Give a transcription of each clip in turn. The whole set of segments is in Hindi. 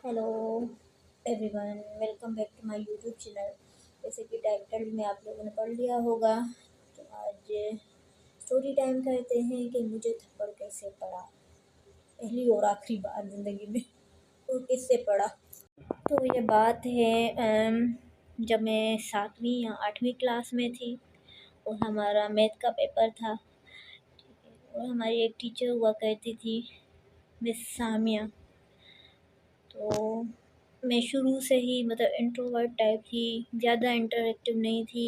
Hello everyone, welcome back to my YouTube channel. जैसे कि टाइटल में आप लोगों ने पढ़ लिया होगा, तो आज स्टोरी टाइम करते हैं कि मुझे थप्पड़ कैसे पड़ा, पहली और आखिरी बार ज़िंदगी में वो किससे पड़ा। तो ये बात है जब मैं 7वीं या 8वीं क्लास में थी और हमारा मैथ का पेपर था। और हमारी एक टीचर हुआ करती थी, मिस सामिया। तो मैं शुरू से ही मतलब इंट्रोवर्ट टाइप थी, ज़्यादा इंटरेक्टिव नहीं थी,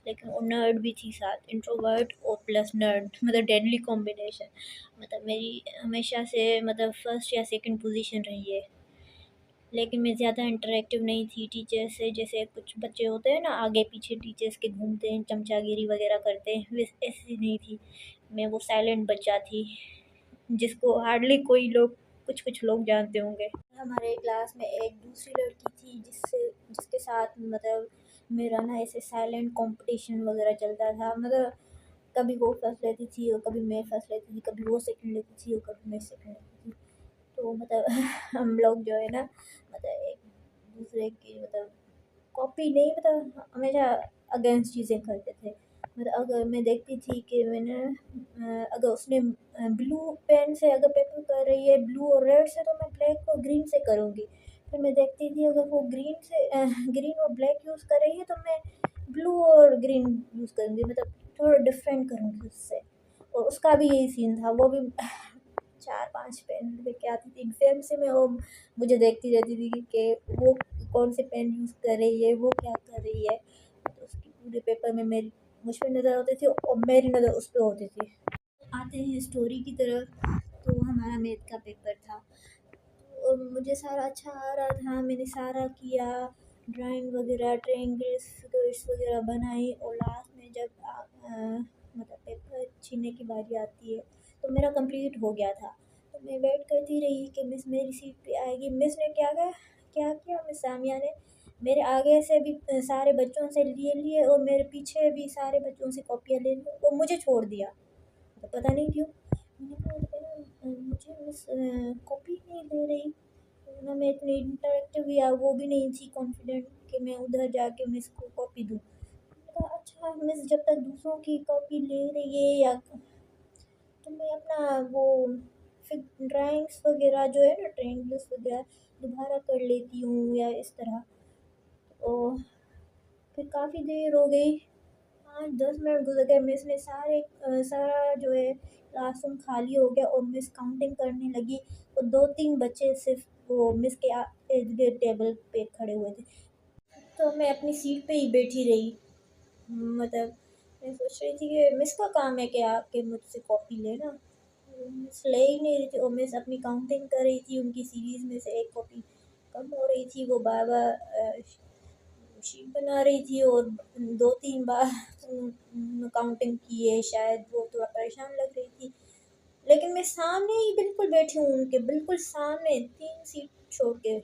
लेकिन वो नर्ड भी थी साथ, इंट्रोवर्ट और प्लस नर्ड, मतलब डेडली कॉम्बिनेशन। मतलब मेरी हमेशा से मतलब फर्स्ट या सेकंड पोजीशन रही है। लेकिन मैं ज़्यादा इंटरेक्टिव नहीं थी टीचर से। जैसे कुछ बच्चे होते हैं ना, आगे पीछे टीचर्स के घूमते हैं, चमचागिरी वगैरह करते हैं, वैसे ऐसी नहीं थी। मैं वो साइलेंट बच्चा थी जिसको हार्डली कोई लोग, कुछ कुछ लोग जानते होंगे। हमारे क्लास में एक दूसरी लड़की थी जिसके साथ मतलब मेरा ना ऐसे साइलेंट कंपटीशन वगैरह चलता था। मतलब कभी वो फर्स्ट लेती थी और कभी मैं फर्स्ट लेती थी, कभी वो सेकंड लेती थी और कभी मैं सेकंड लेती थी। तो मतलब हम लोग जो है ना, मतलब एक दूसरे की मतलब कॉपी नहीं, मतलब हमेशा अगेंस्ट चीज़ें करते थे। मतलब अगर मैं देखती थी कि मैंने अगर उसने ब्लू पेन से अगर पेपर कर रही है ब्लू और रेड से, तो मैं ब्लैक और ग्रीन से करूँगी। फिर मैं देखती थी अगर वो ग्रीन और ब्लैक यूज़ कर रही है, तो मैं ब्लू और ग्रीन यूज़ करूँगी, मतलब थोड़ा डिफरेंट करूँगी उससे। और उसका भी यही सीन था, वो भी 4-5 पेन लेके आती थी एग्ज़ाम से। मैं वो मुझे देखती रहती थी कि वो कौन से पेन यूज़ कर रही है, वो क्या कर रही है। तो उसकी पूरे पेपर में मेरी मुझ पे नज़र होती थी और मेरी नज़र उस पे होती थी। आते हैं स्टोरी की तरफ। तो हमारा मैथ का पेपर था और मुझे सारा अच्छा आ रहा था, मैंने सारा किया, ड्राइंग वगैरह, ट्रायंगल्स, फिगर्स वगैरह बनाई। और लास्ट में जब मतलब पेपर छीनने की बारी आती है, तो मेरा कंप्लीट हो गया था। तो मैं वेट करती रही कि मिस मेरी सीट पे आएगी। मिस ने क्या किया, मिस सामिया ने मेरे आगे से भी सारे बच्चों से लिए लिए और मेरे पीछे भी सारे बच्चों से कॉपियाँ ले ली और मुझे छोड़ दिया। तो पता नहीं क्यों, मैंने कहा मुझे मिस कॉपी नहीं दे रही। ना मैं इतनी इंटरेक्टिव या वो भी नहीं थी कॉन्फिडेंट कि मैं उधर जाके मिस को कॉपी दूँ। मैंने कहा अच्छा मिस जब तक दूसरों की कॉपी ले रही है या तो मैं अपना वो फिर ड्राइंग्स वगैरह जो है ना, ट्रायंगल्स वगैरह दोबारा कर लेती हूँ या इस तरह। और फिर काफ़ी देर हो गई, 5-10 मिनट गुजर गए। मिस ने सारा जो है क्लासरूम खाली हो गया और मिस काउंटिंग करने लगी। और 2-3 बच्चे सिर्फ वो मिस के इर्द गिर्द टेबल पे खड़े हुए थे। तो मैं अपनी सीट पे ही बैठी रही। मतलब मैं सोच रही थी कि मिस का काम है कि आके मुझसे कॉपी लेना। मिस ले ही नहीं रही थी और मिस अपनी काउंटिंग कर रही थी। उनकी सीरीज़ में से एक कॉपी कम हो रही थी, वो बार बार शीट बना रही थी और 2-3 बार काउंटिंग की है शायद। वो थोड़ा परेशान लग रही थी, लेकिन मैं सामने ही बिल्कुल बैठी हूँ, उनके बिल्कुल सामने, 3 सीट छोड़ के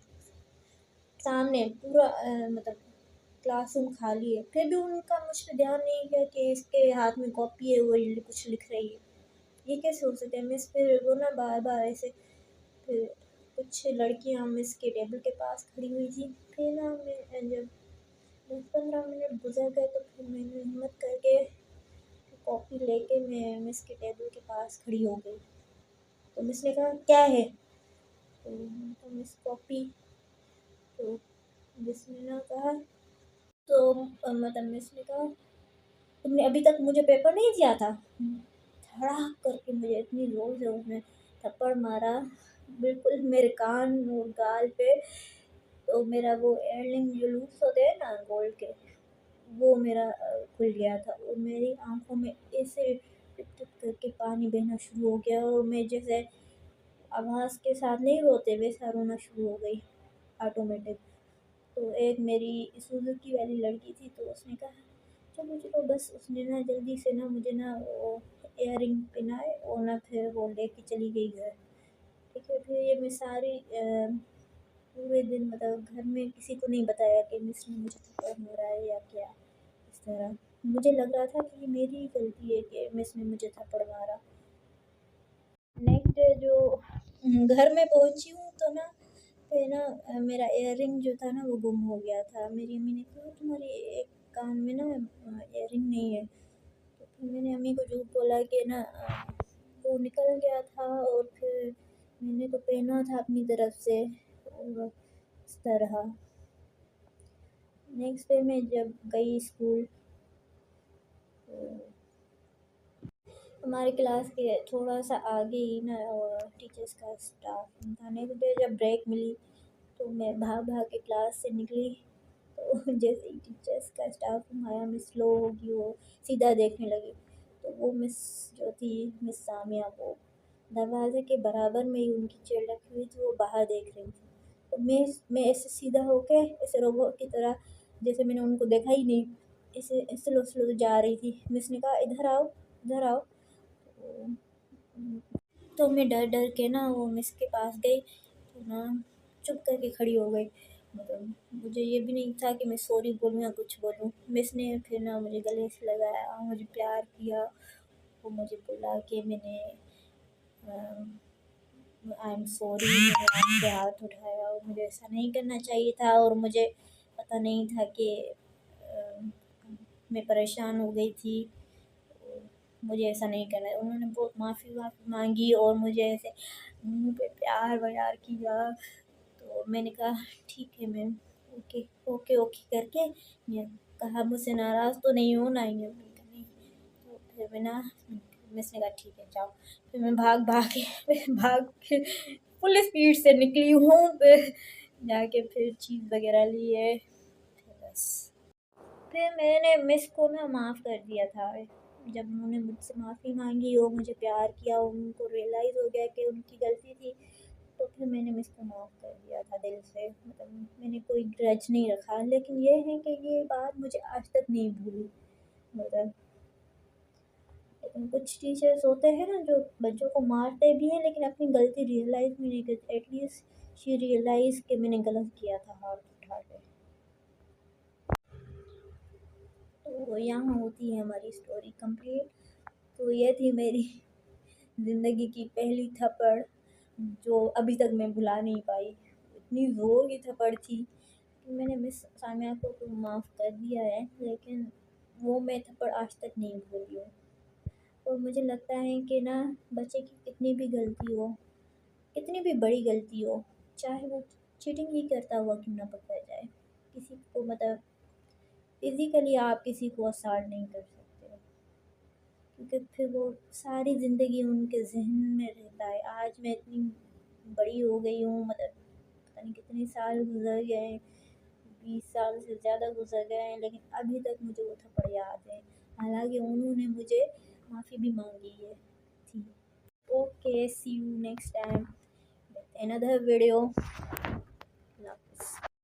सामने पूरा मतलब क्लासरूम खाली है। फिर भी उनका मुझ पे ध्यान नहीं गया कि इसके हाथ में कॉपी है, वो कुछ लिख रही है। ये कैसे हो सकता है। मिस फिर वो ना बार बार ऐसे, फिर कुछ लड़कियां मिस के टेबल के पास खड़ी हुई थी। फिर ना मैं जब 10-15 मिनट गुजर गए, तो फिर मैंने हिम्मत करके कॉपी लेके मैं मिस के टेबल के पास खड़ी हो गई। तो मिस ने कहा क्या है, तो मिस कॉपी। तो मिस ने ना कहा, तो मतलब मिस ने कहा तुमने अभी तक मुझे पेपर नहीं दिया था। धड़ाक करके मुझे इतनी ज़ोर से उसने थप्पड़ मारा, बिल्कुल मेरे कान और गाल पे। तो मेरा वो एयररिंग जो लूज़ होते हैं ना गोल्ड के, वो मेरा खुल गया था और मेरी आँखों में ऐसे टिप-टिप करके पानी बहना शुरू हो गया और मैं जैसे आवाज़ के साथ नहीं रोते वैसा रोना शुरू हो गई ऑटोमेटिक। तो एक मेरी सुज़ुकी वाली लड़की थी, तो उसने कहा चलो चलो, बस उसने ना जल्दी से ना मुझे ना वो इयररिंग पहनाए और ना फिर वो लेके चली गई घर। ठीक है, फिर ये मैं सारी पूरे दिन मतलब घर में किसी को नहीं बताया कि मिस ने मुझे थप्पड़ मारा है या क्या इस तरह। मुझे लग रहा था कि ये मेरी ही गलती है कि मिस ने मुझे थप्पड़ मारा। नेक्स्ट डे जो घर में पहुंची हूँ, तो ना पे ना मेरा इयररिंग जो था ना वो गुम हो गया था। मेरी अम्मी ने कहा तुम्हारी एक कान में ना इयररिंग नहीं है। तो फिर मैंने अम्मी को झूठ बोला कि ना वो निकल गया था, और फिर मैंने तो पहना था अपनी तरफ से, और इस तरह। नेक्स्ट डे मैं जब गई स्कूल, तो हमारे क्लास के थोड़ा सा आगे ही ना टीचर्स का स्टाफ था। नेक्स्ट डे जब ब्रेक मिली तो मैं भाग भाग के क्लास से निकली, तो जैसे ही टीचर्स का स्टाफ आया, मैं स्लो होगी वो सीधा देखने लगी, तो वो मिस जो थी, मिस सामिया, वो दरवाजे के बराबर में ही उनकी चेयर रखी हुई थी, वो बाहर देख रही थी। तो मैं ऐसे सीधा होके ऐसे रोबोट की तरह, जैसे मैंने उनको देखा ही नहीं, ऐसे स्लो स्लो जा रही थी। मिस ने कहा इधर आओ, इधर आओ। तो मैं डर डर के ना वो मिस के पास गई, तो ना चुप करके खड़ी हो गई। मतलब मुझे ये भी नहीं था कि मैं सॉरी बोलूँ या कुछ बोलूँ। मिस ने फिर ना मुझे गले से लगाया, मुझे प्यार किया। वो मुझे बोला कि मैंने आई एम सॉरी, मैंने आपके हाथ उठाया और मुझे ऐसा नहीं करना चाहिए था, और मुझे पता नहीं था कि मैं परेशान हो गई थी, मुझे ऐसा नहीं करना है। उन्होंने बहुत माफ़ी मांगी और मुझे ऐसे मुँह पे प्यार व्यार किया। तो मैंने कहा ठीक है मैम, ओके ओके ओके करके मैं कहा, मुझसे नाराज़ तो नहीं हो ना? ये नहीं। तो फिर मैं ना, मिस ने कहा ठीक है जाओ। फिर मैं भाग भाग के भाग के फुल स्पीड से निकली हूँ। फिर जाके फिर चीज़ वगैरह ली है, बस। फिर मैंने मिस को ना माफ़ कर दिया था। जब उन्होंने मुझसे माफ़ी मांगी और मुझे प्यार किया, उनको रियलाइज़ हो गया कि उनकी गलती थी, तो फिर मैंने मिस को माफ़ कर दिया था दिल से। मतलब मैंने कोई ग्रज नहीं रखा। लेकिन ये है कि ये बात मुझे आज तक नहीं भूली। मतलब लेकिन कुछ टीचर्स होते हैं ना जो बच्चों को मारते भी हैं, लेकिन अपनी गलती रियलाइज़ भी नहीं करते। एटलीस्ट शी रियलाइज़ कि मैंने गलत किया था हाथ उठा के। तो यहाँ होती है हमारी स्टोरी कंप्लीट। तो ये थी मेरी ज़िंदगी की पहली थप्पड़, जो अभी तक मैं भुला नहीं पाई। इतनी ज़ोर की थप्पड़ थी कि मैंने मिस सामिया को तो माफ़ कर दिया है, लेकिन वो मैं थप्पड़ आज तक नहीं भूली हूँ। और मुझे लगता है कि ना, बच्चे की कितनी भी गलती हो, कितनी भी बड़ी गलती हो, चाहे वो चीटिंग ही करता हुआ क्यों ना पकड़ा जाए, किसी को मतलब फिज़िकली आप किसी को असॉल्ट नहीं कर सकते, क्योंकि फिर वो सारी ज़िंदगी उनके ज़हन में रहता है। आज मैं इतनी बड़ी हो गई हूँ, मतलब पता नहीं कितने साल गुज़र गए, 20 साल से ज़्यादा गुज़र गए हैं, लेकिन अभी तक मुझे वो थप्पड़ याद है। हालाँकि उन्होंने मुझे माफ़ी भी माँगी है थी। Okay, see you next time with another video.